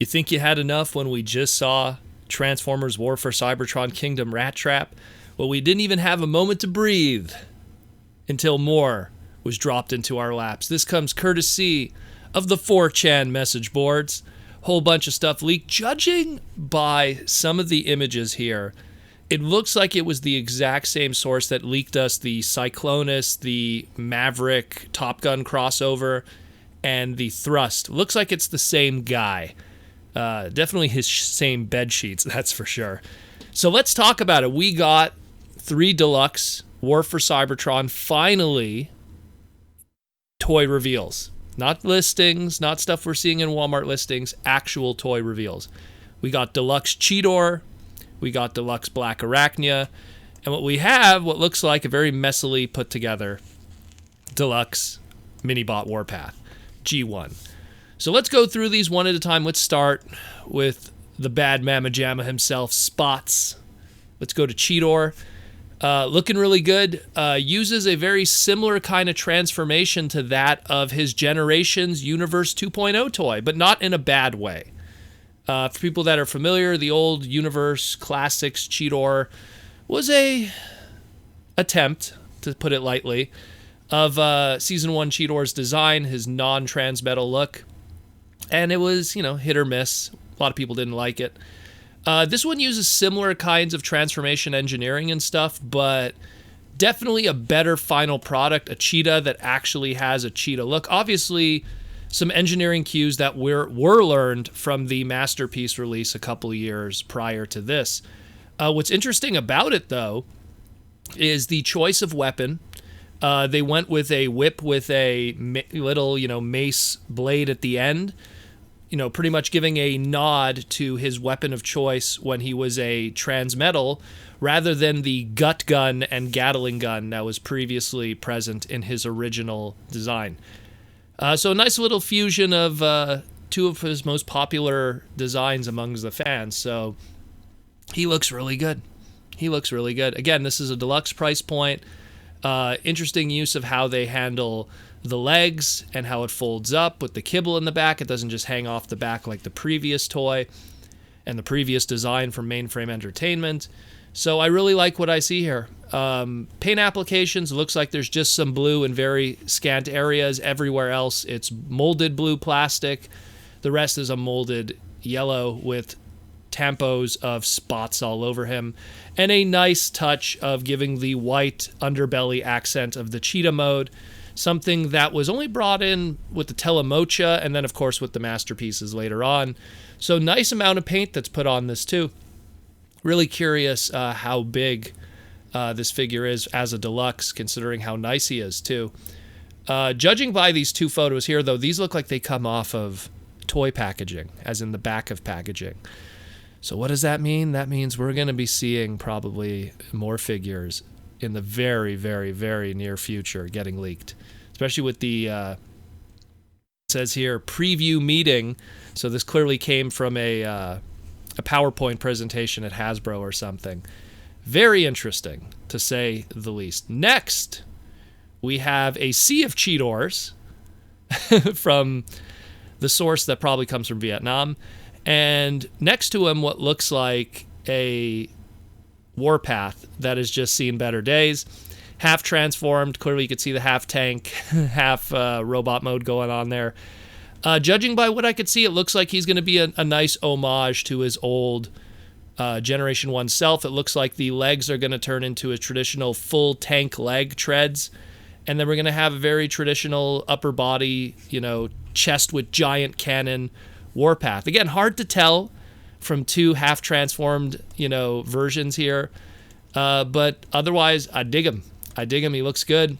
You think you had enough when we just saw Transformers War for Cybertron Kingdom Rattrap? Well, we didn't even have a moment to breathe until more was dropped into our laps. This comes courtesy of the 4chan message boards. Whole bunch of stuff leaked. Judging by some of the images here, it looks like it was the exact same source that leaked us the Cyclonus, the Maverick Top Gun crossover, and the Thrust. Looks like it's the same guy. Definitely his same bed sheets, that's for sure. So let's talk about it. We got 3 Deluxe War for Cybertron, finally, toy reveals. Not listings, not stuff we're seeing in Walmart listings, actual toy reveals. We got Deluxe Cheetor, we got Deluxe Blackarachnia, and what we have, what looks like a very messily put together Deluxe Minibot Warpath, G1. So let's go through these one at a time. Let's start with the bad Mamma Jamma himself, Spots. Let's go to Cheetor. Looking really good. Uses a very similar kind of transformation to that of his Generations Universe 2.0 toy, but not in a bad way. For people that are familiar, the old Universe Classics Cheetor was a attempt, to put it lightly, of Season 1 Cheetor's design, his non-transmetal look. And it was, hit or miss. A lot of people didn't like it. This one uses similar kinds of transformation engineering and stuff, but definitely a better final product, a cheetah that actually has a cheetah look. Obviously, some engineering cues that were learned from the Masterpiece release a couple of years prior to this. What's interesting about it, though, is the choice of weapon. They went with a whip with a little, mace blade at the end. Pretty much giving a nod to his weapon of choice when he was a transmetal, rather than the gut gun and Gatling gun that was previously present in his original design. So a nice little fusion of 2 of his most popular designs amongst the fans. So he looks really good. Again, this is a deluxe price point. Interesting use of how they handle the legs and how it folds up with the kibble in the back. It doesn't just hang off the back like the previous toy and the previous design from Mainframe Entertainment. So I really like what I see here. Paint applications, looks like there's just some blue in very scant areas. Everywhere else, it's molded blue plastic. The rest is a molded yellow with tampos of spots all over him. And a nice touch of giving the white underbelly accent of the cheetah mode. Something that was only brought in with the Telemocha and then, of course, with the Masterpieces later on. So nice amount of paint that's put on this, too. Really curious how big this figure is as a deluxe, considering how nice he is, too. Judging by these 2 photos here, though, these look like they come off of toy packaging, as in the back of packaging. So what does that mean? That means we're going to be seeing probably more figures in the very, very, very near future getting leaked. Especially with the, it says here, preview meeting. So this clearly came from a PowerPoint presentation at Hasbro or something. Very interesting, to say the least. Next, we have a sea of Cheetors from the source that probably comes from Vietnam. And next to him, what looks like a Warpath that has just seen better days. Half transformed. Clearly you could see the half tank, half robot mode going on there. Judging by what I could see, it looks like he's going to be a nice homage to his old Generation 1 self. It looks like the legs are going to turn into a traditional full tank leg treads. And then we're going to have a very traditional upper body, chest with giant cannon Warpath. Again, hard to tell from 2 half-transformed, versions here. But otherwise, I dig him. He looks good.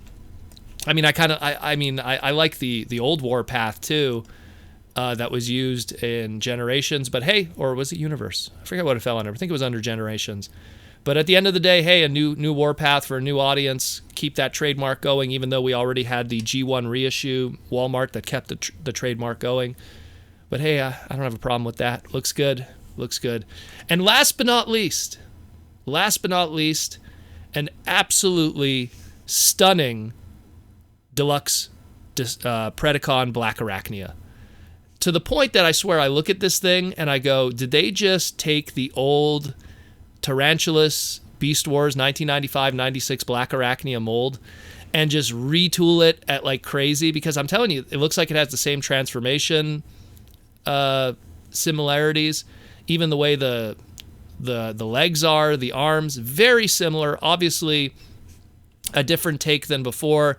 I mean, I like the old Warpath, too, that was used in Generations. But hey, or was it Universe? I forget what it fell under. I think it was under Generations. But at the end of the day, hey, a new Warpath for a new audience. Keep that trademark going, even though we already had the G1 reissue Walmart that kept the trademark going. But hey, I don't have a problem with that. Looks good. And last but not least, an absolutely stunning Deluxe Predacon Blackarachnia. to the point that I swear I look at this thing and I go, did they just take the old Tarantulas Beast Wars 1995-96 Blackarachnia mold and just retool it at like crazy? Because I'm telling you, it looks like it has the same transformation similarities. Even the way the legs are, the arms, very similar. Obviously, a different take than before.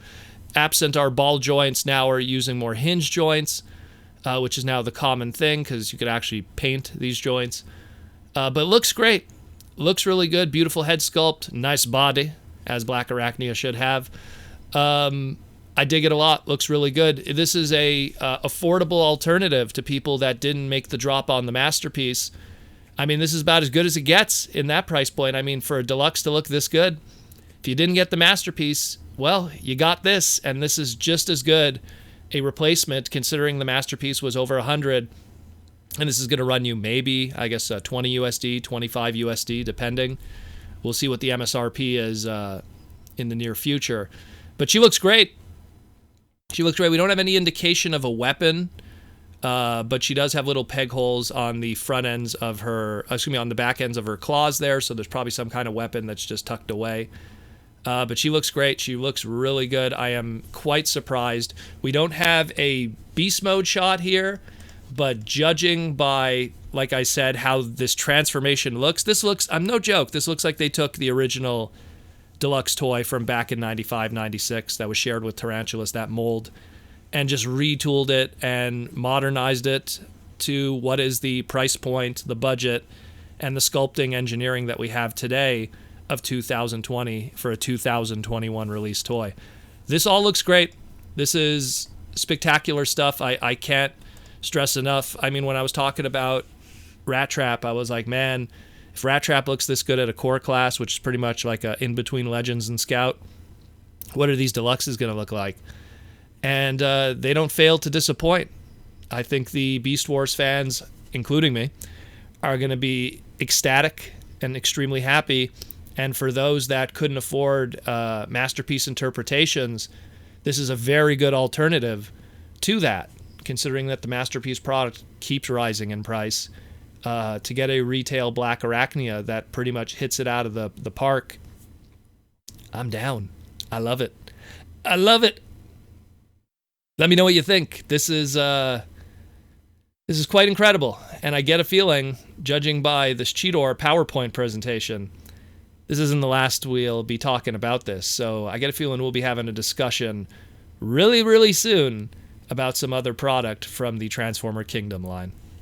Absent our ball joints, now we're using more hinge joints, which is now the common thing because you could actually paint these joints. But it looks great. Looks really good. Beautiful head sculpt. Nice body, as Blackarachnia should have. I dig it a lot. Looks really good. This is a affordable alternative to people that didn't make the drop on the Masterpiece. I mean, this is about as good as it gets in that price point. I mean, for a Deluxe to look this good, if you didn't get the Masterpiece, well, you got this, and this is just as good a replacement, considering the Masterpiece was over 100, and this is going to run you maybe, I guess, 20 USD, 25 USD, depending. We'll see what the MSRP is in the near future. But she looks great. She looks great. We don't have any indication of a weapon, but she does have little peg holes on the front ends of her, on the back ends of her claws there, so there's probably some kind of weapon that's just tucked away. But she looks great. She looks really good. I am quite surprised. We don't have a beast mode shot here, but judging by, like I said, how this transformation looks, I'm no joke, this looks like they took the original Deluxe toy from back in 95, 96 that was shared with Tarantulas, that mold, and just retooled it and modernized it to what is the price point, the budget, and the sculpting engineering that we have today of 2020 for a 2021 release toy. This all looks great. This is spectacular stuff. I can't stress enough. I mean, when I was talking about Rattrap, I was like, man, if Rattrap looks this good at a core class, which is pretty much like a in-between Legends and Scout, what are these Deluxes going to look like? And they don't fail to disappoint. I think the Beast Wars fans, including me, are going to be ecstatic and extremely happy. And for those that couldn't afford Masterpiece interpretations, this is a very good alternative to that, considering that the Masterpiece product keeps rising in price. To get a retail Blackarachnia that pretty much hits it out of the park, I'm down. I love it. I love it. Let me know what you think. This is quite incredible, and I get a feeling, judging by this Cheetor PowerPoint presentation, this isn't the last we'll be talking about this. So I get a feeling we'll be having a discussion really, really soon about some other product from the Transformer Kingdom line.